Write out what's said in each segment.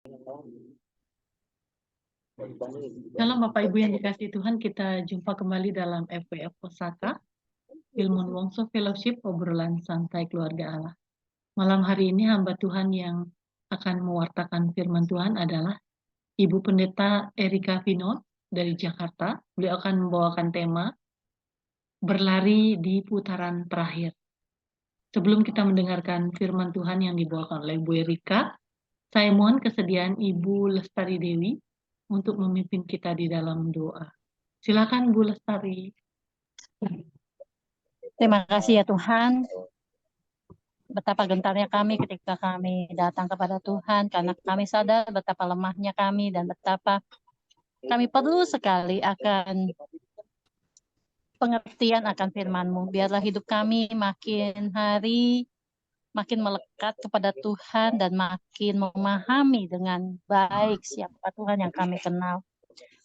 Shalom Bapak Ibu yang dikasihi Tuhan, kita jumpa kembali dalam FWF Osaka, Ilmu Wongso Fellowship, obrolan santai keluarga Allah. Malam hari ini hamba Tuhan yang akan mewartakan firman Tuhan adalah Ibu Pendeta Erika Vinod dari Jakarta. Beliau akan membawakan tema berlari di putaran terakhir. Sebelum kita mendengarkan firman Tuhan yang dibawakan oleh Bu Erika, saya mohon kesediaan Ibu Lestari Dewi untuk memimpin kita di dalam doa. Silakan Bu Lestari. Terima kasih ya Tuhan, betapa gentarnya kami ketika kami datang kepada Tuhan, karena kami sadar betapa lemahnya kami dan betapa kami perlu sekali akan pengertian akan firman-Mu. Biarlah hidup kami makin hari makin melekat kepada Tuhan dan makin memahami dengan baik siapa Tuhan yang kami kenal.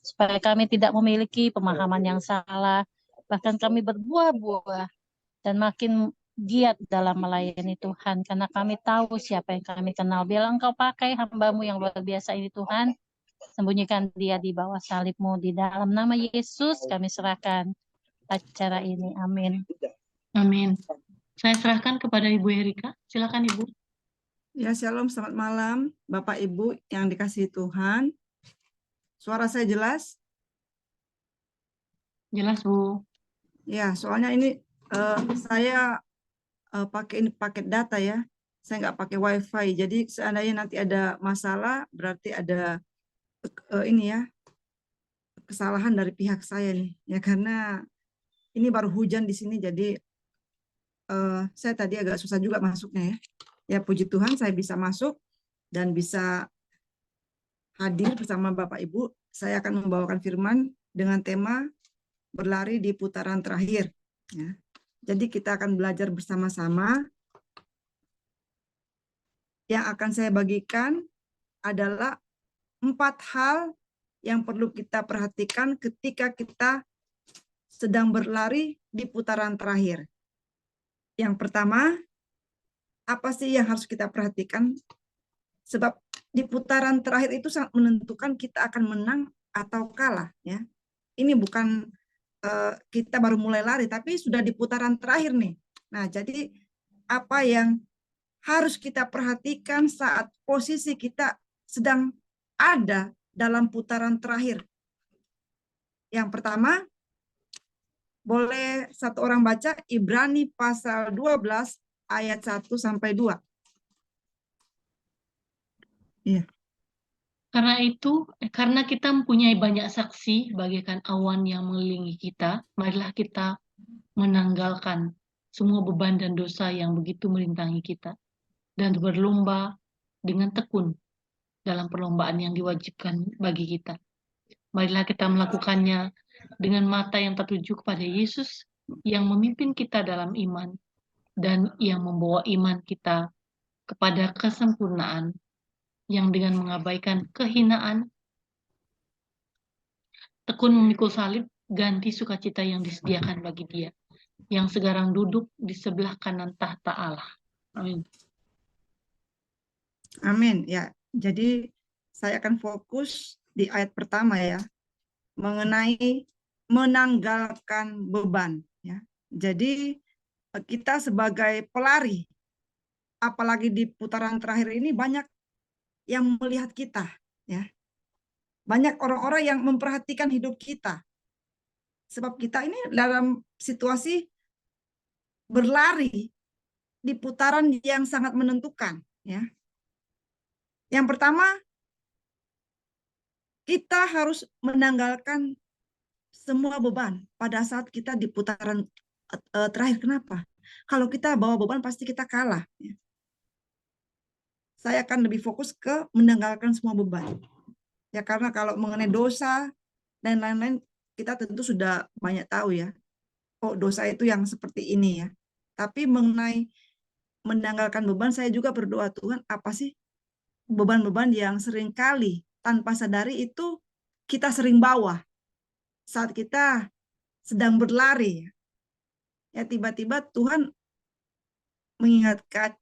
Supaya kami tidak memiliki pemahaman yang salah, bahkan kami berbuah-buah dan makin giat dalam melayani Tuhan, karena kami tahu siapa yang kami kenal. Biarlah Engkau pakai hamba-Mu yang luar biasa ini Tuhan, sembunyikan dia di bawah salib-Mu. Di dalam nama Yesus kami serahkan acara ini. Amin. Amin. Saya serahkan kepada Ibu Erika. Silakan Ibu. Ya, shalom, selamat malam Bapak Ibu yang dikasihi Tuhan. Suara saya jelas? Jelas Bu. Ya, soalnya ini saya pakai paket data ya. Saya nggak pakai WiFi. Jadi seandainya nanti ada masalah, berarti ada ini ya, kesalahan dari pihak saya nih. Ya, karena ini baru hujan di sini, jadi saya tadi agak susah juga masuknya ya. Ya, puji Tuhan saya bisa masuk dan bisa hadir bersama Bapak Ibu. Saya akan membawakan firman dengan tema berlari di putaran terakhir. Ya. Jadi kita akan belajar bersama-sama. Yang akan saya bagikan adalah 4 hal yang perlu kita perhatikan ketika kita sedang berlari di putaran terakhir. Yang pertama, apa sih yang harus kita perhatikan? Sebab di putaran terakhir itu sangat menentukan kita akan menang atau kalah. Ya. Ini bukan kita baru mulai lari, tapi sudah di putaran terakhir nih. Nah, jadi apa yang harus kita perhatikan saat posisi kita sedang ada dalam putaran terakhir? Yang pertama, boleh satu orang baca Ibrani pasal 12 ayat 1 sampai 2. Iya. Karena kita mempunyai banyak saksi bagaikan awan yang mengelilingi kita, marilah kita menanggalkan semua beban dan dosa yang begitu merintangi kita dan berlomba dengan tekun dalam perlombaan yang diwajibkan bagi kita. Marilah kita melakukannya dengan mata yang tertuju kepada Yesus yang memimpin kita dalam iman dan yang membawa iman kita kepada kesempurnaan, yang dengan mengabaikan kehinaan, tekun memikul salib, ganti sukacita yang disediakan bagi Dia, yang sekarang duduk di sebelah kanan tahta Allah. Amin. Amin. Ya, jadi saya akan fokus di ayat pertama ya, mengenai menanggalkan beban. Ya, jadi kita sebagai pelari, apalagi di putaran terakhir ini banyak yang melihat kita, ya. Banyak orang-orang yang memperhatikan hidup kita. Sebab kita ini dalam situasi berlari di putaran yang sangat menentukan, ya. Yang pertama, kita harus menanggalkan semua beban pada saat kita di putaran terakhir. Kenapa? Kalau kita bawa beban pasti kita kalah, ya. Saya akan lebih fokus ke menanggalkan semua beban. Ya, karena kalau mengenai dosa dan lain-lain, kita tentu sudah banyak tahu ya. Oh, dosa itu yang seperti ini ya. Tapi mengenai menanggalkan beban, saya juga berdoa, Tuhan, apa sih beban-beban yang seringkali tanpa sadari itu kita sering bawa saat kita sedang berlari. Ya, tiba-tiba Tuhan mengingatkan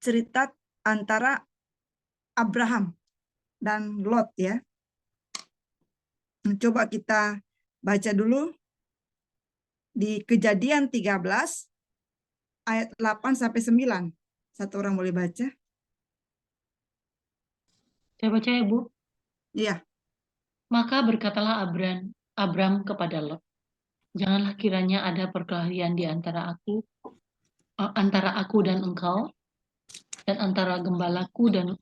cerita antara Abraham dan Lot ya. Coba kita baca dulu di Kejadian 13 ayat 8 sampai 9. Satu orang boleh baca? Saya baca ya, Bu. Iya. Maka berkatalah Abram kepada Lot, janganlah kiranya ada perkelahian di antara aku dan engkau, dan antara gembalaku dan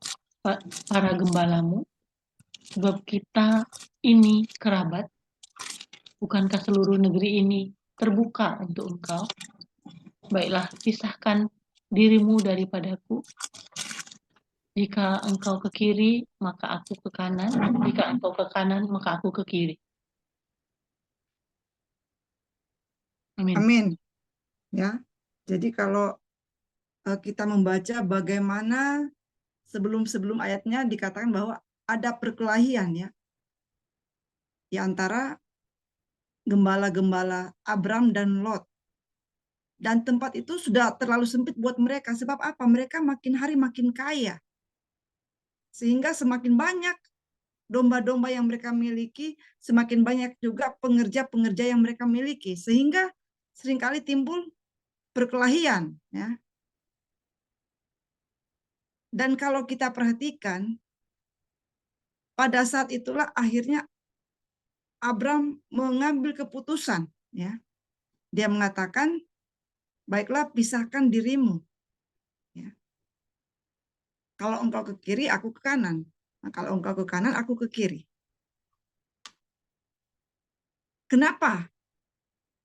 para gembalamu, sebab kita ini kerabat. Bukankah seluruh negeri ini terbuka untuk engkau? Baiklah, pisahkan dirimu daripadaku. Jika engkau ke kiri, maka aku ke kanan. Jika engkau ke kanan, maka aku ke kiri. Amin. Amin. Ya. Jadi kalau kita membaca bagaimana sebelum ayatnya dikatakan bahwa ada perkelahian ya di antara gembala-gembala Abram dan Lot. Dan tempat itu sudah terlalu sempit buat mereka. Sebab apa? Mereka makin hari makin kaya. Sehingga semakin banyak domba-domba yang mereka miliki, semakin banyak juga pengerja-pengerja yang mereka miliki. Sehingga seringkali timbul perkelahian. Ya. Dan kalau kita perhatikan, pada saat itulah akhirnya Abram mengambil keputusan. Ya. Dia mengatakan, baiklah pisahkan dirimu. Ya. Kalau engkau ke kiri, aku ke kanan. Nah, kalau engkau ke kanan, aku ke kiri. Kenapa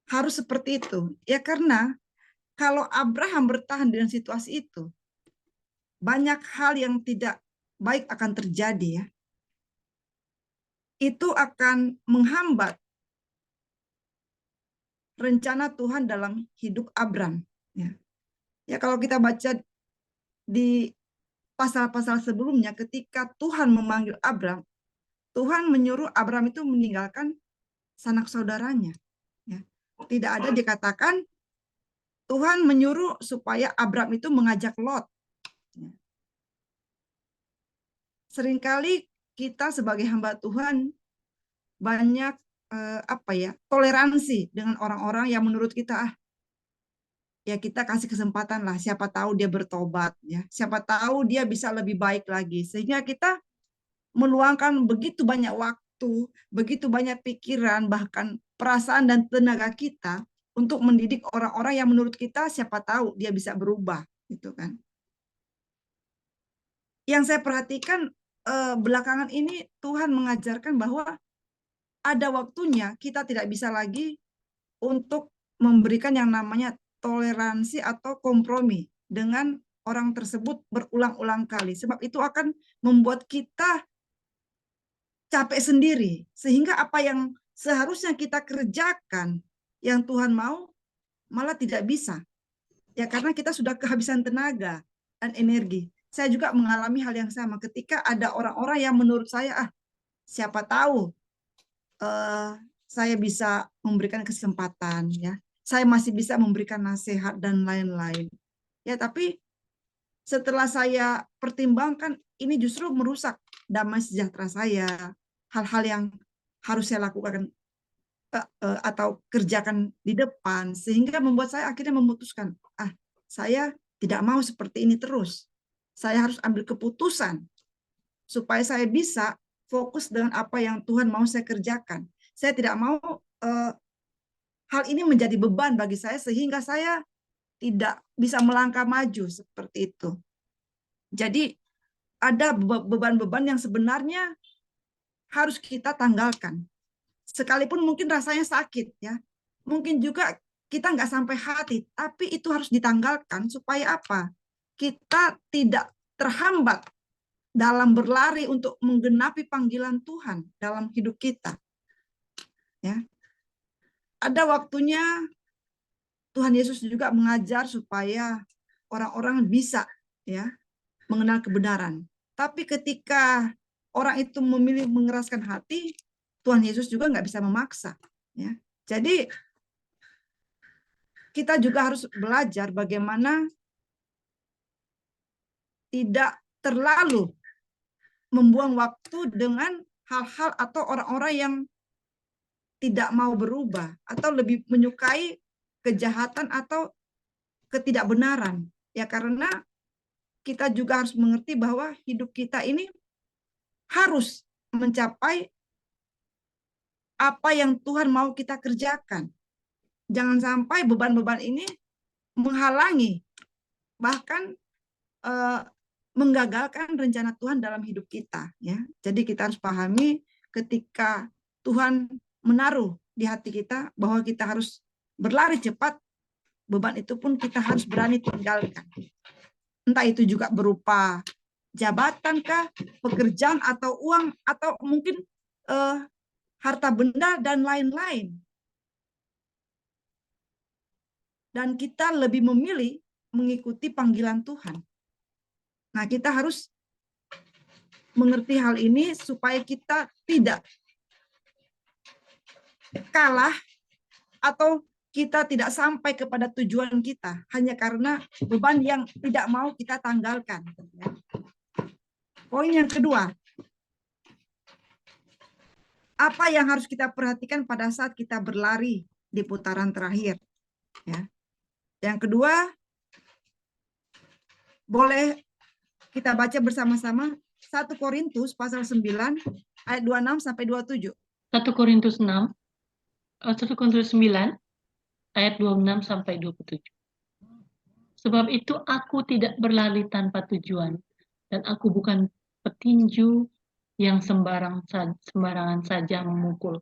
harus seperti itu? Ya karena kalau Abraham bertahan dengan situasi itu, banyak hal yang tidak baik akan terjadi ya. Itu akan menghambat rencana Tuhan dalam hidup Abram. Ya kalau kita baca di pasal-pasal sebelumnya, ketika Tuhan memanggil Abram, Tuhan menyuruh Abram itu meninggalkan sanak saudaranya. Ya. Tidak ada dikatakan Tuhan menyuruh supaya Abram itu mengajak Lot. Ya. Seringkali kita sebagai hamba Tuhan banyak toleransi dengan orang-orang yang menurut kita ya kita kasih kesempatan lah, siapa tahu dia bertobat ya, siapa tahu dia bisa lebih baik lagi, sehingga kita meluangkan begitu banyak waktu, begitu banyak pikiran, bahkan perasaan dan tenaga kita untuk mendidik orang-orang yang menurut kita siapa tahu dia bisa berubah, gitu kan. Yang saya perhatikan belakangan ini Tuhan mengajarkan bahwa ada waktunya kita tidak bisa lagi untuk memberikan yang namanya toleransi atau kompromi dengan orang tersebut berulang-ulang kali. Sebab itu akan membuat kita capek sendiri. Sehingga apa yang seharusnya kita kerjakan, yang Tuhan mau, malah tidak bisa. Ya karena kita sudah kehabisan tenaga dan energi. Saya juga mengalami hal yang sama ketika ada orang-orang yang menurut saya, siapa tahu saya bisa memberikan kesempatan ya. Saya masih bisa memberikan nasihat dan lain-lain. Ya, tapi setelah saya pertimbangkan ini justru merusak damai sejahtera saya. Hal-hal yang harus saya lakukan atau kerjakan di depan sehingga membuat saya akhirnya memutuskan, saya tidak mau seperti ini terus. Saya harus ambil keputusan supaya saya bisa fokus dengan apa yang Tuhan mau saya kerjakan. Saya tidak mau hal ini menjadi beban bagi saya sehingga saya tidak bisa melangkah maju seperti itu. Jadi ada beban-beban yang sebenarnya harus kita tanggalkan. Sekalipun mungkin rasanya sakit ya. Mungkin juga kita nggak sampai hati, tapi itu harus ditanggalkan supaya apa? Kita tidak terhambat dalam berlari untuk menggenapi panggilan Tuhan dalam hidup kita. Ya. Ada waktunya Tuhan Yesus juga mengajar supaya orang-orang bisa ya mengenal kebenaran. Tapi ketika orang itu memilih mengeraskan hati, Tuhan Yesus juga nggak bisa memaksa. Ya. Jadi kita juga harus belajar bagaimana tidak terlalu membuang waktu dengan hal-hal atau orang-orang yang tidak mau berubah atau lebih menyukai kejahatan atau ketidakbenaran. Ya, karena kita juga harus mengerti bahwa hidup kita ini harus mencapai apa yang Tuhan mau kita kerjakan. Jangan sampai beban-beban ini menghalangi, bahkan menggagalkan rencana Tuhan dalam hidup kita. Ya, jadi kita harus pahami ketika Tuhan menaruh di hati kita bahwa kita harus berlari cepat, beban itu pun kita harus berani tinggalkan. Entah itu juga berupa jabatan kah, pekerjaan atau uang, atau mungkin harta benda dan lain-lain. Dan kita lebih memilih mengikuti panggilan Tuhan. Nah, kita harus mengerti hal ini supaya kita tidak kalah atau kita tidak sampai kepada tujuan kita hanya karena beban yang tidak mau kita tanggalkan. Poin yang kedua, apa yang harus kita perhatikan pada saat kita berlari di putaran terakhir? Ya. Yang kedua, boleh kita baca bersama-sama 1 Korintus pasal 9 ayat 26 sampai 27. 1 Korintus 6, 1 Korintus 9 ayat 26 sampai 27. Sebab itu aku tidak berlari tanpa tujuan, dan aku bukan petinju yang sembarangan saja memukul.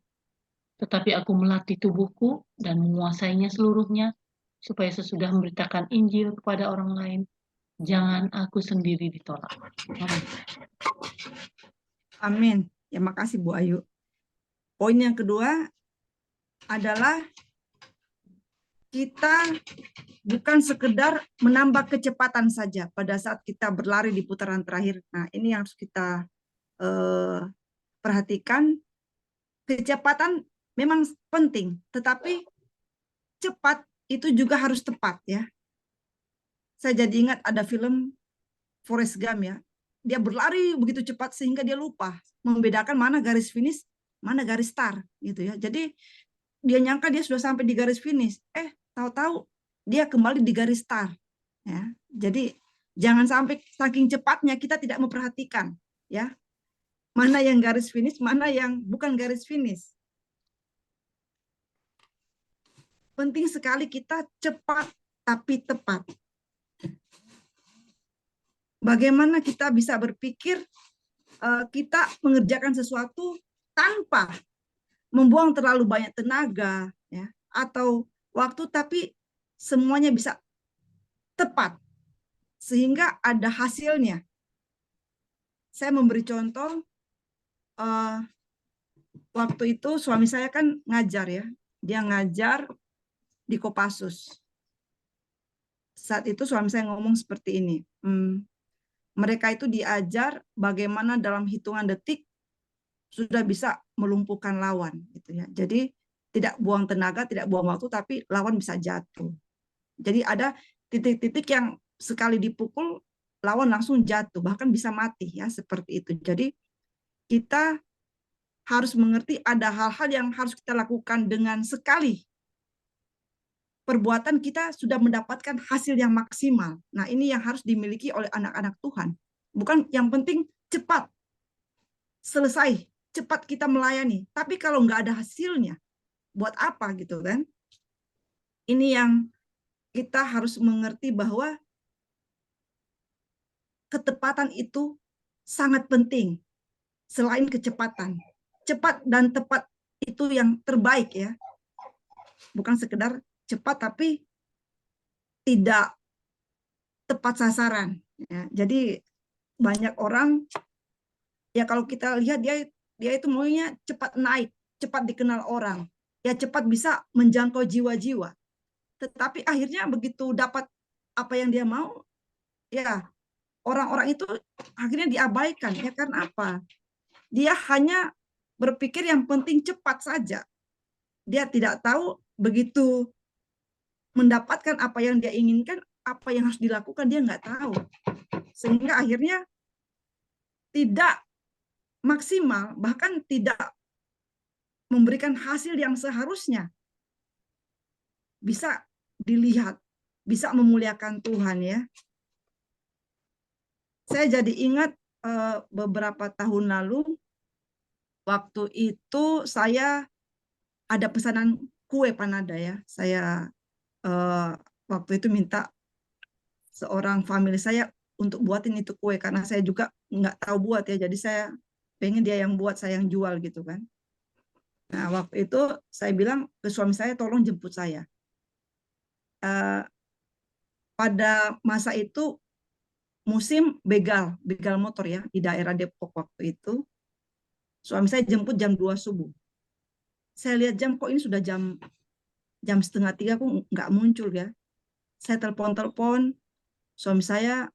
Tetapi aku melatih tubuhku dan menguasainya seluruhnya, supaya sesudah memberitakan Injil kepada orang lain, jangan aku sendiri ditolak. Amin. Amin. Ya, makasih Bu Ayu. Poin yang kedua adalah kita bukan sekedar menambah kecepatan saja pada saat kita berlari di putaran terakhir. Nah, ini yang harus kita perhatikan. Kecepatan memang penting, tetapi cepat itu juga harus tepat, ya. Saya jadi ingat ada film Forrest Gump, ya. Dia berlari begitu cepat sehingga dia lupa membedakan mana garis finish, mana garis start, gitu ya. Jadi dia nyangka dia sudah sampai di garis finish, tahu-tahu dia kembali di garis start, ya. Jadi jangan sampai saking cepatnya kita tidak memperhatikan, ya, mana yang garis finish, mana yang bukan garis finish. Penting sekali kita cepat tapi tepat. Bagaimana kita bisa berpikir kita mengerjakan sesuatu tanpa membuang terlalu banyak tenaga, ya, atau waktu, tapi semuanya bisa tepat sehingga ada hasilnya. Saya memberi contoh, waktu itu suami saya kan ngajar, ya, dia ngajar di Kopassus. Saat itu suami saya ngomong seperti ini, mereka itu diajar bagaimana dalam hitungan detik sudah bisa melumpuhkan lawan, gitu ya. Jadi tidak buang tenaga, tidak buang waktu, tapi lawan bisa jatuh. Jadi ada titik-titik yang sekali dipukul lawan langsung jatuh, bahkan bisa mati, ya, seperti itu. Jadi kita harus mengerti ada hal-hal yang harus kita lakukan dengan sekali perbuatan kita sudah mendapatkan hasil yang maksimal. Nah, ini yang harus dimiliki oleh anak-anak Tuhan. Bukan yang penting cepat selesai, cepat kita melayani. Tapi kalau nggak ada hasilnya, buat apa, gitu kan? Ini yang kita harus mengerti bahwa ketepatan itu sangat penting. Selain kecepatan, cepat dan tepat itu yang terbaik, ya. Bukan sekedar cepat tapi tidak tepat sasaran, ya. Jadi banyak orang, ya, kalau kita lihat dia itu maunya cepat naik, cepat dikenal orang, ya, cepat bisa menjangkau jiwa-jiwa. Tetapi akhirnya begitu dapat apa yang dia mau, ya, orang-orang itu akhirnya diabaikan, ya. Karena apa? Dia hanya berpikir yang penting cepat saja. Dia tidak tahu begitu mendapatkan apa yang dia inginkan, apa yang harus dilakukan dia nggak tahu. Sehingga akhirnya tidak maksimal, bahkan tidak memberikan hasil yang seharusnya, bisa dilihat, bisa memuliakan Tuhan ya. Saya jadi ingat beberapa tahun lalu, waktu itu saya ada pesanan kue panada ya. Saya waktu itu minta seorang family saya untuk buatin itu kue, karena saya juga nggak tahu buat ya. Jadi saya pengen dia yang buat, saya yang jual gitu kan. Nah, waktu itu saya bilang ke suami saya, tolong jemput saya. Pada masa itu musim begal motor ya di daerah Depok waktu itu. Suami saya jemput jam 2 subuh. Saya lihat jam, kok ini sudah jam 2:30 kok nggak muncul ya. Saya telepon, suami saya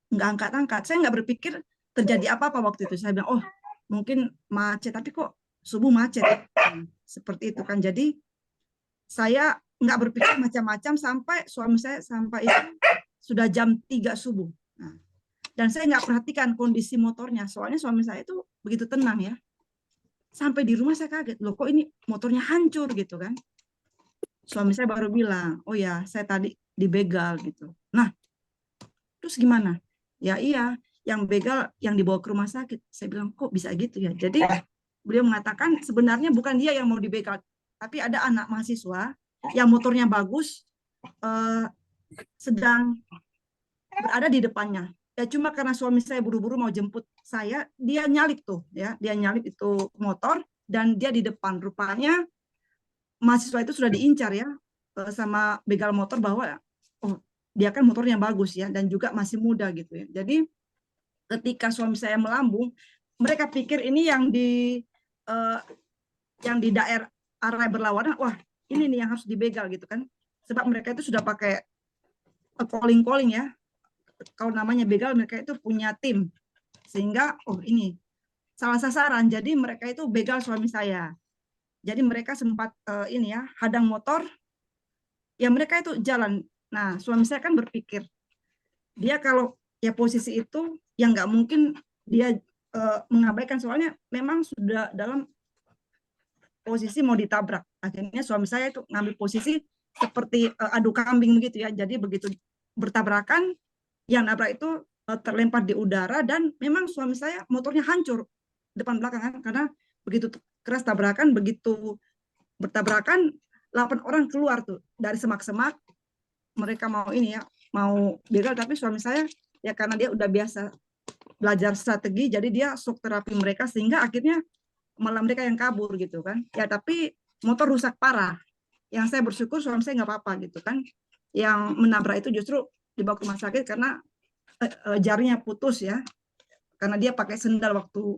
nggak angkat-angkat. Saya nggak berpikir terjadi apa-apa waktu itu. Saya bilang, oh mungkin macet, tapi kok subuh macet. Seperti itu kan. Jadi saya nggak berpikir macam-macam sampai suami saya sampai itu sudah jam 3 subuh. Nah, dan saya nggak perhatikan kondisi motornya. Soalnya suami saya itu begitu tenang ya. Sampai di rumah saya kaget, loh kok ini motornya hancur gitu kan. Suami saya baru bilang, oh ya saya tadi dibegal gitu. Nah, terus gimana? Ya iya, yang begal yang dibawa ke rumah sakit. Saya bilang, kok bisa gitu ya? Jadi beliau mengatakan sebenarnya bukan dia yang mau dibegal, tapi ada anak mahasiswa yang motornya bagus, sedang berada di depannya. Ya cuma karena suami saya buru-buru mau jemput saya, dia nyalip tuh ya, dia nyalip itu motor dan dia di depan. Rupanya mahasiswa itu sudah diincar ya sama begal motor, bahwa oh dia kan motornya bagus ya dan juga masih muda gitu ya. Jadi ketika suami saya melambung, mereka pikir ini yang di daerah arah berlawanan, wah ini nih yang harus dibegal gitu kan. Sebab mereka itu sudah pakai calling ya. Kalau namanya begal, mereka itu punya tim, sehingga oh ini salah sasaran. Jadi mereka itu begal suami saya. Jadi mereka sempat ini ya, hadang motor, ya mereka itu jalan. Nah suami saya kan berpikir, dia kalau ya posisi itu yang nggak mungkin dia mengabaikan, soalnya memang sudah dalam posisi mau ditabrak. Akhirnya suami saya itu ngambil posisi seperti adu kambing begitu ya. Jadi begitu bertabrakan, yang nabrak itu terlempar di udara, dan memang suami saya motornya hancur depan belakang kan, karena begitu keras tabrakan, begitu bertabrakan 8 orang keluar tuh dari semak-semak. Mereka mau ini ya, mau begal, tapi suami saya ya karena dia udah biasa belajar strategi, jadi dia shock terapi mereka, sehingga akhirnya malah mereka yang kabur gitu kan. Ya tapi motor rusak parah. Yang saya bersyukur suami saya nggak apa-apa gitu kan. Yang menabrak itu justru dibawa ke rumah sakit karena jarinya putus ya, karena dia pakai sendal waktu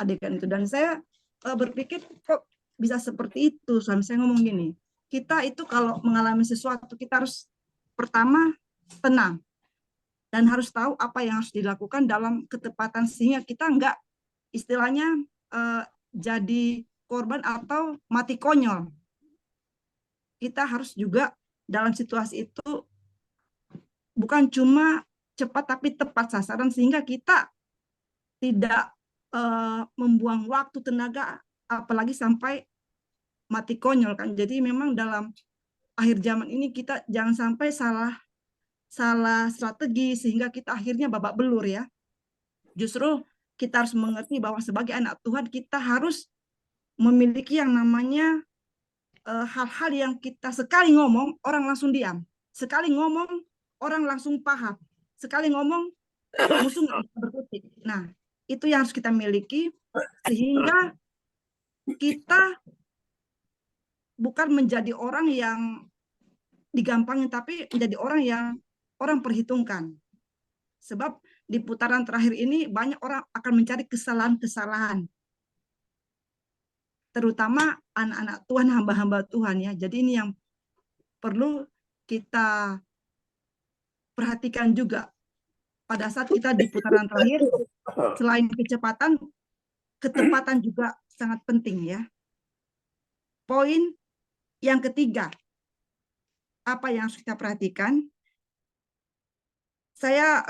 adegan itu. Dan saya berpikir kok bisa seperti itu. Suami saya ngomong gini, kita itu kalau mengalami sesuatu kita harus pertama tenang dan harus tahu apa yang harus dilakukan dalam ketepatan, sehingga kita nggak istilahnya jadi korban atau mati konyol. Kita harus juga dalam situasi itu bukan cuma cepat tapi tepat sasaran, sehingga kita tidak membuang waktu, tenaga, apalagi sampai mati konyol kan. Jadi memang dalam akhir zaman ini kita jangan sampai salah strategi sehingga kita akhirnya babak belur ya. Justru kita harus mengerti bahwa sebagai anak Tuhan kita harus memiliki yang namanya hal-hal yang kita sekali ngomong orang langsung diam, sekali ngomong orang langsung paham, sekali ngomong musuh nggak bisa berkutik. Nah, itu yang harus kita miliki, sehingga kita bukan menjadi orang yang digampangin, tapi menjadi orang yang orang perhitungkan. Sebab di putaran terakhir ini banyak orang akan mencari kesalahan-kesalahan, terutama anak-anak Tuhan, hamba-hamba Tuhan ya. Jadi ini yang perlu kita perhatikan juga pada saat kita di putaran terakhir. Selain kecepatan, ketepatan juga sangat penting ya. Poin yang ketiga, apa yang harus kita perhatikan? Saya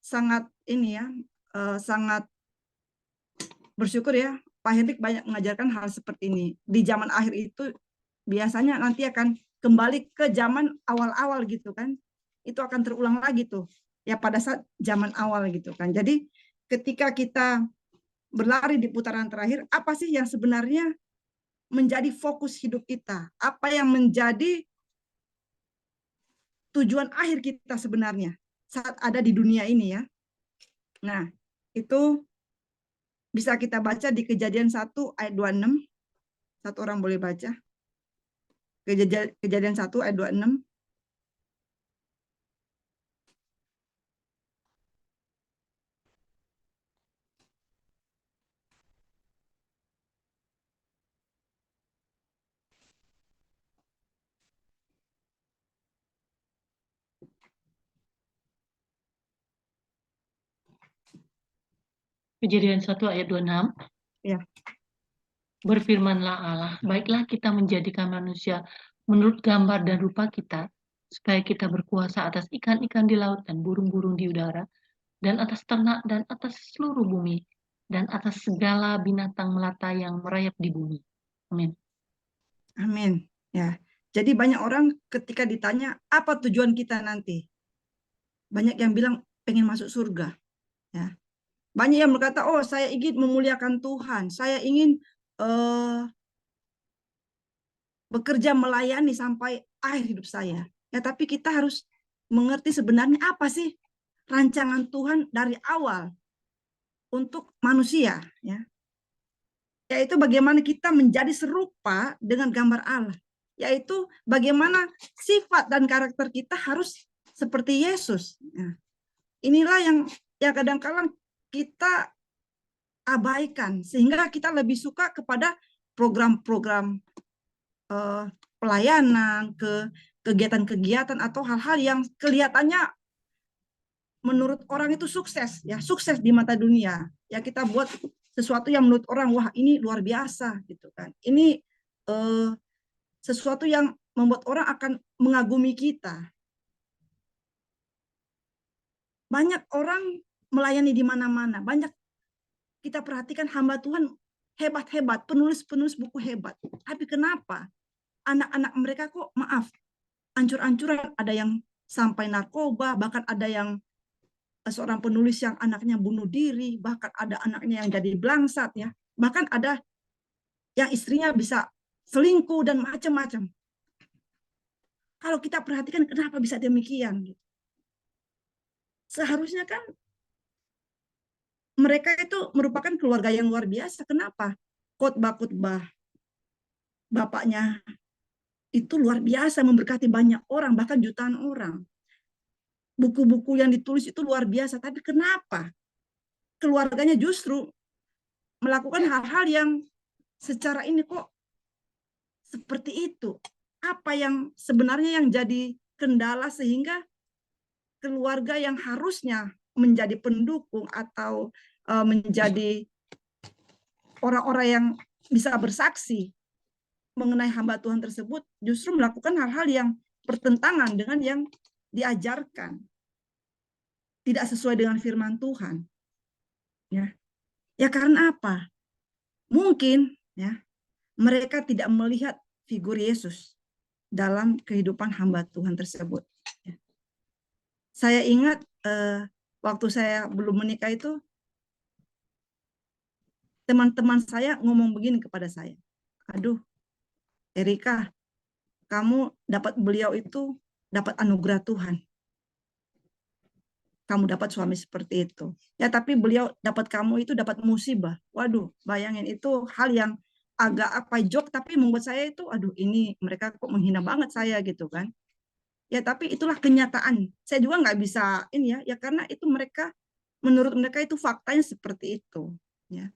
sangat ini ya sangat bersyukur ya, Pak Hendrik banyak mengajarkan hal seperti ini. Di zaman akhir itu biasanya nanti akan kembali ke zaman awal-awal gitu kan. Itu akan terulang lagi tuh. Ya pada saat zaman awal gitu kan. Jadi ketika kita berlari di putaran terakhir, apa sih yang sebenarnya menjadi fokus hidup kita? Apa yang menjadi tujuan akhir kita sebenarnya saat ada di dunia ini ya? Nah, itu bisa kita baca di Kejadian 1 ayat 26. Satu orang boleh baca. Kejadian 1 ayat 26. Kejadian 1 ayat 26. Ya. Berfirmanlah Allah, baiklah kita menjadikan manusia menurut gambar dan rupa kita, supaya kita berkuasa atas ikan-ikan di laut dan burung-burung di udara, dan atas ternak dan atas seluruh bumi, dan atas segala binatang melata yang merayap di bumi. Amin. Amin. Ya. Jadi banyak orang ketika ditanya apa tujuan kita nanti, banyak yang bilang pengen masuk surga. Ya. Banyak yang berkata, oh saya ingin memuliakan Tuhan, saya ingin bekerja melayani sampai akhir hidup saya. Ya, tapi kita harus mengerti sebenarnya apa sih rancangan Tuhan dari awal untuk manusia, ya. Yaitu bagaimana kita menjadi serupa dengan gambar Allah. Yaitu bagaimana sifat dan karakter kita harus seperti Yesus. Nah, inilah yang kadang-kadang kita abaikan sehingga kita lebih suka kepada program-program pelayanan, kegiatan-kegiatan atau hal-hal yang kelihatannya menurut orang itu sukses, ya sukses di mata dunia. Ya kita buat sesuatu yang menurut orang wah ini luar biasa gitu kan. Ini sesuatu yang membuat orang akan mengagumi kita. Banyak orang melayani di mana-mana. Banyak kita perhatikan hamba Tuhan hebat-hebat, penulis-penulis buku hebat. Tapi kenapa anak-anak mereka kok maaf, ancur-ancuran, ada yang sampai narkoba, bahkan ada yang seorang penulis yang anaknya bunuh diri, bahkan ada anaknya yang jadi blangsat ya. Bahkan ada yang istrinya bisa selingkuh dan macam-macam. Kalau kita perhatikan kenapa bisa demikian? Seharusnya kan mereka itu merupakan keluarga yang luar biasa. Kenapa? Khotbah-khotbah bapaknya itu luar biasa memberkati banyak orang, bahkan jutaan orang. Buku-buku yang ditulis itu luar biasa. Tapi kenapa keluarganya justru melakukan hal-hal yang secara ini kok seperti itu? Apa yang sebenarnya yang jadi kendala sehingga keluarga yang harusnya menjadi pendukung atau menjadi orang-orang yang bisa bersaksi mengenai hamba Tuhan tersebut justru melakukan hal-hal yang bertentangan dengan yang diajarkan, tidak sesuai dengan firman Tuhan. Ya karena apa? Mungkin ya mereka tidak melihat figur Yesus dalam kehidupan hamba Tuhan tersebut. Saya ingat waktu saya belum menikah itu, teman-teman saya ngomong begini kepada saya, aduh Erika, kamu dapat beliau itu dapat anugerah Tuhan. Kamu dapat suami seperti itu. Ya tapi beliau dapat kamu itu dapat musibah. Waduh, bayangin itu hal yang agak apa joke tapi membuat saya itu aduh ini mereka kok menghina banget saya gitu kan. Ya tapi itulah kenyataan. Saya juga nggak bisa ini ya karena itu mereka menurut mereka itu faktanya seperti itu ya.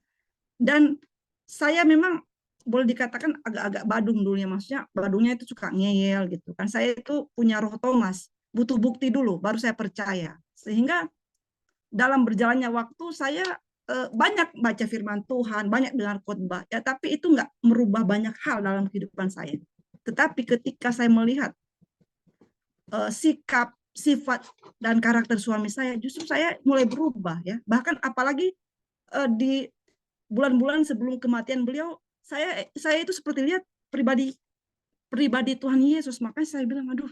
Dan saya memang boleh dikatakan agak-agak badung dulu ya, maksudnya badungnya itu suka ngeyel gitu kan. Saya itu punya roh Thomas, butuh bukti dulu baru saya percaya. Sehingga dalam berjalannya waktu saya banyak baca firman Tuhan, banyak dengar khotbah ya, tapi itu nggak merubah banyak hal dalam kehidupan saya. Tetapi ketika saya melihat sikap sifat dan karakter suami saya, justru saya mulai berubah ya. Bahkan apalagi di bulan-bulan sebelum kematian beliau, saya itu seperti lihat pribadi Tuhan Yesus. Makanya saya bilang, aduh,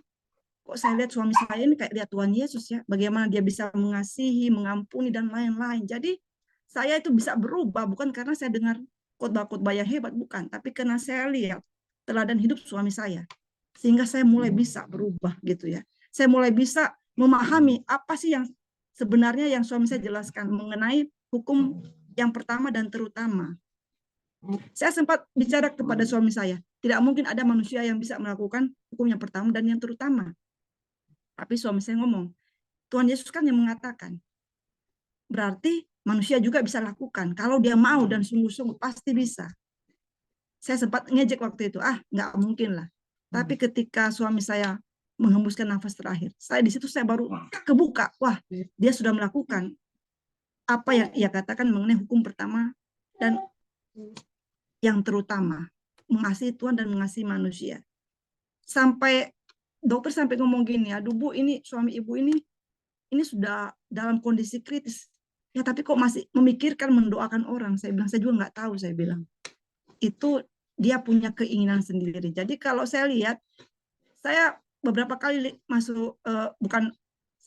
kok saya lihat suami saya ini kayak lihat Tuhan Yesus ya. Bagaimana dia bisa mengasihi, mengampuni, dan lain-lain. Jadi saya itu bisa berubah bukan karena saya dengar khotbah-khotbah yang hebat, bukan. Tapi karena saya lihat teladan hidup suami saya. Sehingga saya mulai bisa berubah gitu ya. Saya mulai bisa memahami apa sih yang sebenarnya yang suami saya jelaskan mengenai hukum yang pertama dan terutama. Saya sempat bicara kepada suami saya, tidak mungkin ada manusia yang bisa melakukan hukum yang pertama dan yang terutama. Tapi suami saya ngomong, Tuhan Yesus kan yang mengatakan, berarti manusia juga bisa lakukan. Kalau dia mau dan sungguh-sungguh pasti bisa. Saya sempat ngejek waktu itu, nggak mungkin lah. Tapi ketika suami saya menghembuskan nafas terakhir, di situ saya baru kebuka, wah, dia sudah melakukan apa yang ia katakan mengenai hukum pertama dan yang terutama, mengasihi Tuhan dan mengasihi manusia. Sampai dokter sampai ngomong gini, aduh Bu, ini suami ibu ini sudah dalam kondisi kritis. Ya tapi kok masih memikirkan mendoakan orang. Saya bilang, saya juga nggak tahu, saya bilang. Itu dia punya keinginan sendiri. Jadi kalau saya lihat, saya beberapa kali masuk,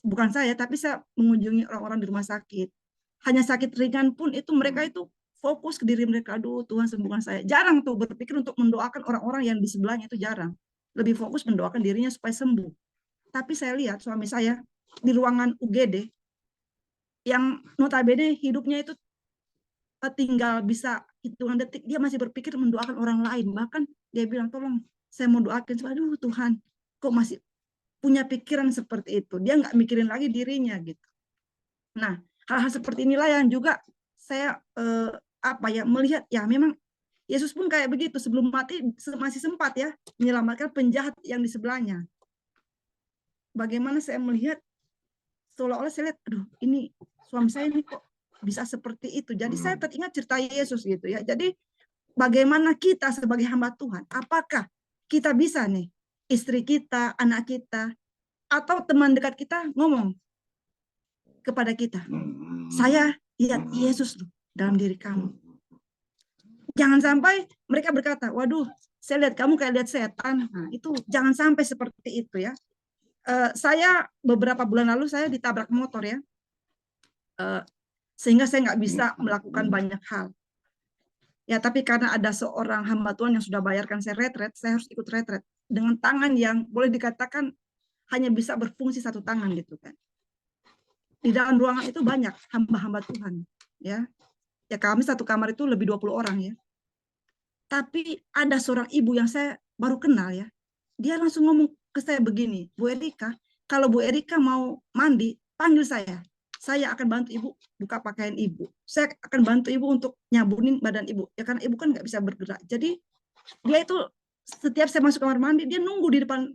bukan saya, tapi saya mengunjungi orang-orang di rumah sakit. Hanya sakit ringan pun itu mereka itu fokus ke diri mereka. Aduh Tuhan sembuhkan saya. Jarang tuh berpikir untuk mendoakan orang-orang yang di sebelahnya, itu jarang. Lebih fokus mendoakan dirinya supaya sembuh. Tapi saya lihat suami saya di ruangan UGD yang notabene hidupnya itu tinggal bisa hitungan detik, dia masih berpikir mendoakan orang lain. Bahkan dia bilang, tolong saya mau doakan. Aduh Tuhan, kok masih punya pikiran seperti itu. Dia nggak mikirin lagi dirinya gitu. Nah, hal-hal seperti inilah yang juga saya melihat ya memang Yesus pun kayak begitu, sebelum mati masih sempat ya menyelamatkan penjahat yang di sebelahnya. Bagaimana saya melihat seolah-olah saya lihat, aduh ini suami saya ini kok bisa seperti itu. Jadi saya teringat cerita Yesus gitu ya. Jadi bagaimana kita sebagai hamba Tuhan, apakah kita bisa nih, istri kita, anak kita, atau teman dekat kita ngomong kepada kita, saya lihat Yesus dalam diri kamu. Jangan sampai mereka berkata, waduh, saya lihat kamu kayak lihat setan. Nah, itu jangan sampai seperti itu ya. Saya beberapa bulan lalu saya ditabrak motor ya, sehingga saya nggak bisa melakukan banyak hal. Ya, tapi karena ada seorang hamba Tuhan yang sudah bayarkan saya retret, saya harus ikut retret dengan tangan yang boleh dikatakan hanya bisa berfungsi satu tangan gitu kan. Di dalam ruangan itu banyak hamba-hamba Tuhan, ya. Ya kami satu kamar itu lebih 20 orang ya. Tapi ada seorang ibu yang saya baru kenal ya. Dia langsung ngomong ke saya begini, Bu Erika, kalau Bu Erika mau mandi, panggil saya. Saya akan bantu ibu buka pakaian ibu. Saya akan bantu ibu untuk nyabunin badan ibu. Ya karena ibu kan nggak bisa bergerak. Jadi dia itu setiap saya masuk kamar mandi, dia nunggu di depan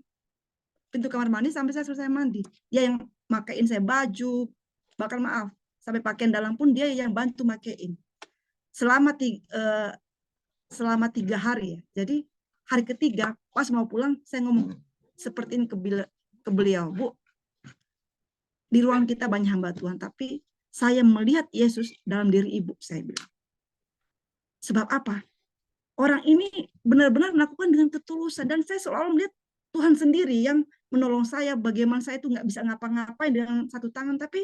pintu kamar mandi sampai saya selesai mandi. Dia yang makain saya baju, bahkan maaf, sampai pakaian dalam pun dia yang bantu makain. Selama 3 hari ya. Jadi hari ketiga pas mau pulang saya ngomong seperti ini ke beliau, Bu, di ruang kita banyak hamba Tuhan, tapi saya melihat Yesus dalam diri ibu, saya bilang. Sebab apa? Orang ini benar-benar melakukan dengan ketulusan, dan saya selalu melihat Tuhan sendiri yang menolong saya. Bagaimana saya itu nggak bisa ngapa-ngapain dengan satu tangan, tapi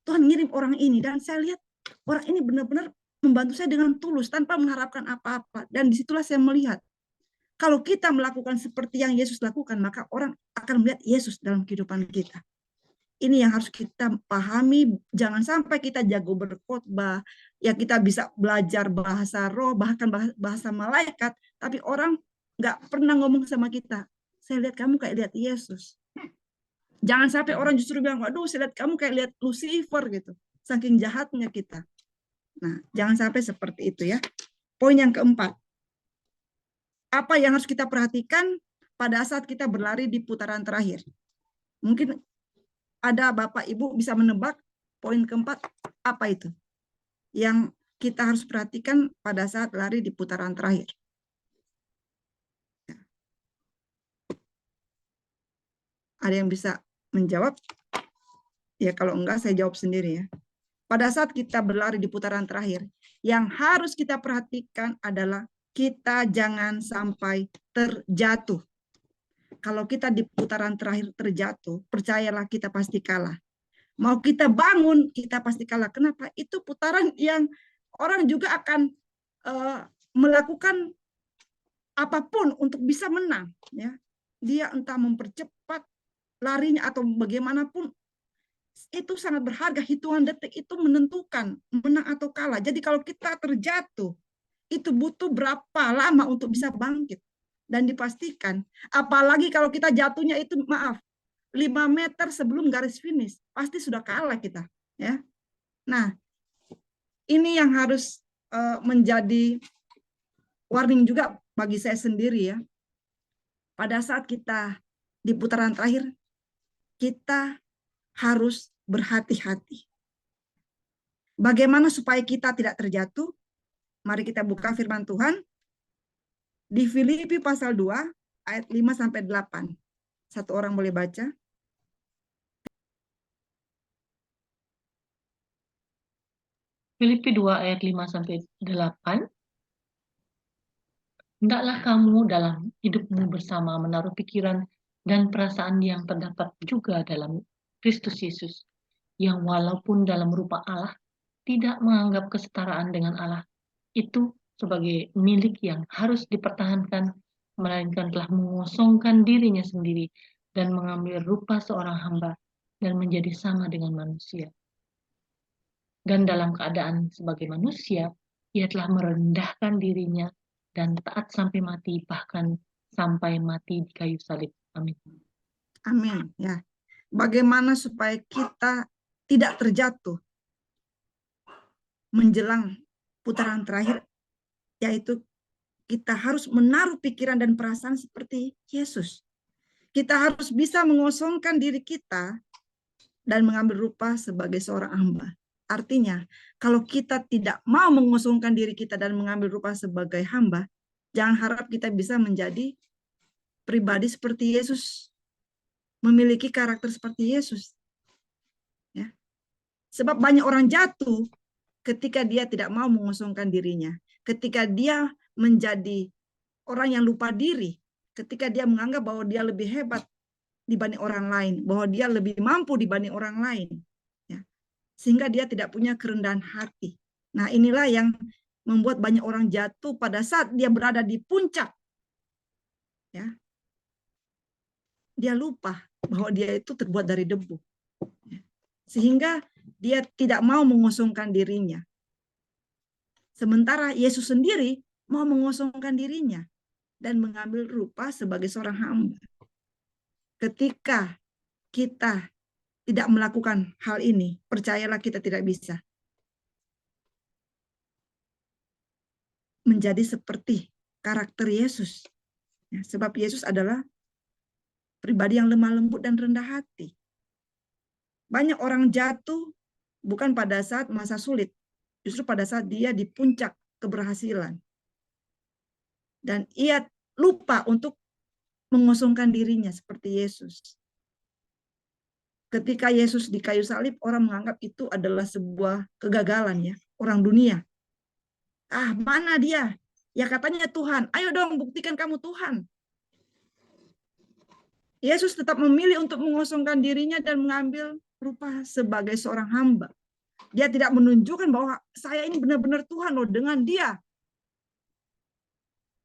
Tuhan ngirim orang ini, dan saya lihat orang ini benar-benar membantu saya dengan tulus tanpa mengharapkan apa-apa. Dan disitulah saya melihat, kalau kita melakukan seperti yang Yesus lakukan, maka orang akan melihat Yesus dalam kehidupan kita. Ini yang harus kita pahami. Jangan sampai kita jago berkhotbah, ya kita bisa belajar bahasa roh, bahkan bahasa malaikat, tapi orang nggak pernah ngomong sama kita, saya lihat kamu kayak lihat Yesus. Jangan sampai orang justru bilang, waduh saya lihat kamu kayak lihat Lucifer gitu. Saking jahatnya kita. Nah, jangan sampai seperti itu ya. Poin yang keempat. Apa yang harus kita perhatikan pada saat kita berlari di putaran terakhir? Mungkin ada Bapak Ibu bisa menebak poin keempat apa itu yang kita harus perhatikan pada saat lari di putaran terakhir. Ada yang bisa menjawab? Ya, kalau enggak saya jawab sendiri ya. Pada saat kita berlari di putaran terakhir, yang harus kita perhatikan adalah kita jangan sampai terjatuh. Kalau kita di putaran terakhir terjatuh, percayalah kita pasti kalah. Mau kita bangun, kita pasti kalah. Kenapa? Itu putaran yang orang juga akan melakukan apapun untuk bisa menang. Ya, dia entah mempercepat larinya atau bagaimanapun, itu sangat berharga. Hitungan detik itu menentukan menang atau kalah. Jadi kalau kita terjatuh, itu butuh berapa lama untuk bisa bangkit. Dan dipastikan, apalagi kalau kita jatuhnya itu, maaf, 5 meter sebelum garis finish, pasti sudah kalah kita. Ya. Nah, ini yang harus menjadi warning juga bagi saya sendiri ya. Pada saat kita di putaran terakhir, kita harus berhati-hati. Bagaimana supaya kita tidak terjatuh? Mari kita buka firman Tuhan di Filipi pasal 2 ayat 5 sampai 8. Satu orang boleh baca? Filipi 2 ayat 5 sampai 8. Hendaklah kamu dalam hidupmu bersama menaruh pikiran dan perasaan yang terdapat juga dalam Kristus Yesus, yang walaupun dalam rupa Allah, tidak menganggap kesetaraan dengan Allah itu sebagai milik yang harus dipertahankan, melainkan telah mengosongkan dirinya sendiri dan mengambil rupa seorang hamba dan menjadi sama dengan manusia. Dan dalam keadaan sebagai manusia, ia telah merendahkan dirinya dan taat sampai mati, bahkan sampai mati di kayu salib. Amin. Amin. Ya. Bagaimana supaya kita tidak terjatuh menjelang putaran terakhir, yaitu kita harus menaruh pikiran dan perasaan seperti Yesus. Kita harus bisa mengosongkan diri kita dan mengambil rupa sebagai seorang hamba. Artinya, kalau kita tidak mau mengosongkan diri kita dan mengambil rupa sebagai hamba, jangan harap kita bisa menjadi pribadi seperti Yesus, memiliki karakter seperti Yesus. Ya. Sebab banyak orang jatuh ketika dia tidak mau mengosongkan dirinya, ketika dia menjadi orang yang lupa diri, ketika dia menganggap bahwa dia lebih hebat dibanding orang lain, bahwa dia lebih mampu dibanding orang lain, ya. Sehingga dia tidak punya kerendahan hati. Nah, inilah yang membuat banyak orang jatuh pada saat dia berada di puncak, ya. Dia lupa bahwa dia itu terbuat dari debu, ya. Sehingga dia tidak mau mengosongkan dirinya. Sementara Yesus sendiri mau mengosongkan dirinya dan mengambil rupa sebagai seorang hamba. Ketika kita tidak melakukan hal ini, percayalah kita tidak bisa menjadi seperti karakter Yesus. Ya, sebab Yesus adalah pribadi yang lemah lembut dan rendah hati. Banyak orang jatuh bukan pada saat masa sulit, justru pada saat dia di puncak keberhasilan. Dan ia lupa untuk mengosongkan dirinya seperti Yesus. Ketika Yesus di kayu salib, orang menganggap itu adalah sebuah kegagalan, ya, orang dunia. Ah, mana dia? Ya katanya Tuhan. Ayo dong buktikan kamu Tuhan. Yesus tetap memilih untuk mengosongkan dirinya dan mengambil rupa sebagai seorang hamba. Dia tidak menunjukkan bahwa saya ini benar-benar Tuhan loh, dengan dia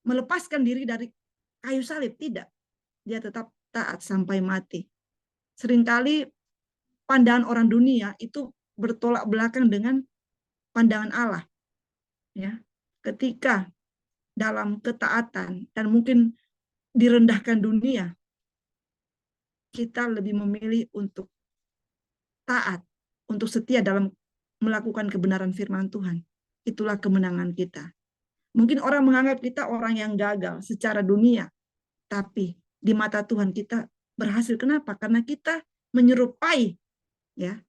melepaskan diri dari kayu salib. Tidak. Dia tetap taat sampai mati. Seringkali pandangan orang dunia itu bertolak belakang dengan pandangan Allah. Ya, ketika dalam ketaatan dan mungkin direndahkan dunia, kita lebih memilih untuk taat, untuk setia dalam melakukan kebenaran firman Tuhan. Itulah kemenangan kita. Mungkin orang menganggap kita orang yang gagal secara dunia, tapi di mata Tuhan kita berhasil. Kenapa? Karena kita menyerupai, ya,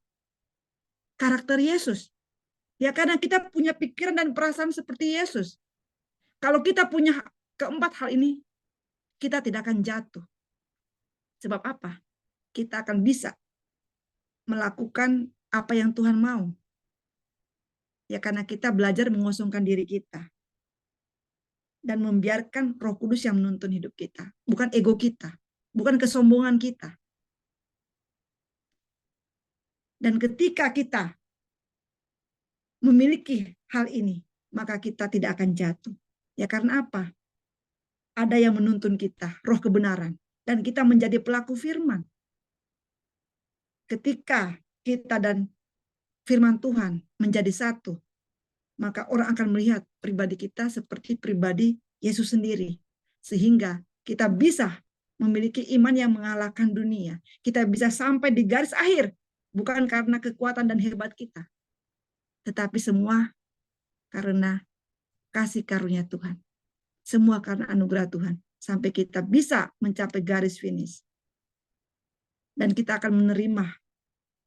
karakter Yesus. Ya, karena kita punya pikiran dan perasaan seperti Yesus. Kalau kita punya keempat hal ini, kita tidak akan jatuh. Sebab apa? kita akan bisa melakukan apa yang Tuhan mau. Ya karena kita belajar mengosongkan diri kita. Dan membiarkan Roh Kudus yang menuntun hidup kita. Bukan ego kita. Bukan kesombongan kita. Dan ketika kita memiliki hal ini, maka kita tidak akan jatuh. Ya karena apa? Ada yang menuntun kita, roh kebenaran. Dan kita menjadi pelaku firman. Ketika kita dan firman Tuhan menjadi satu, maka orang akan melihat pribadi kita seperti pribadi Yesus sendiri. Sehingga kita bisa memiliki iman yang mengalahkan dunia. Kita bisa sampai di garis akhir. Bukan karena kekuatan dan hebat kita. Tetapi semua karena kasih karunia Tuhan. Semua karena anugerah Tuhan. Sampai kita bisa mencapai garis finish. Dan kita akan menerima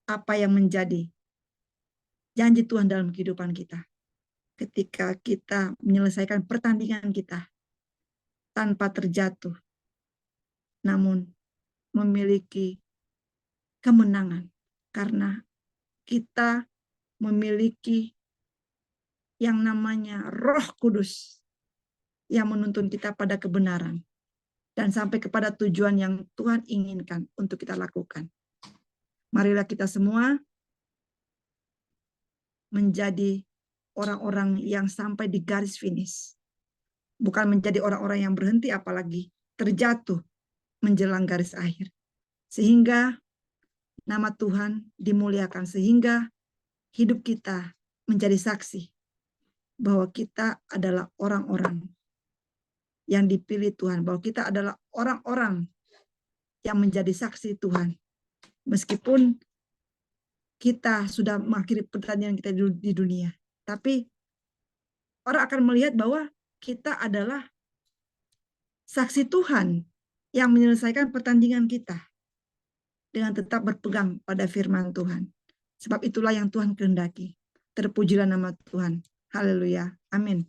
apa yang menjadi janji Tuhan dalam kehidupan kita. Ketika kita menyelesaikan pertandingan kita tanpa terjatuh, namun memiliki kemenangan karena kita memiliki yang namanya Roh Kudus yang menuntun kita pada kebenaran dan sampai kepada tujuan yang Tuhan inginkan untuk kita lakukan. Marilah kita semua menjadi orang-orang yang sampai di garis finish. Bukan menjadi orang-orang yang berhenti apalagi terjatuh menjelang garis akhir. Sehingga nama Tuhan dimuliakan. Sehingga hidup kita menjadi saksi bahwa kita adalah orang-orang yang dipilih Tuhan. Bahwa kita adalah orang-orang yang menjadi saksi Tuhan. Meskipun kita sudah mengakhiri pertandingan kita di dunia. Tapi orang akan melihat bahwa kita adalah saksi Tuhan yang menyelesaikan pertandingan kita dengan tetap berpegang pada firman Tuhan. Sebab itulah yang Tuhan kehendaki. Terpujilah nama Tuhan. Haleluya. Amin.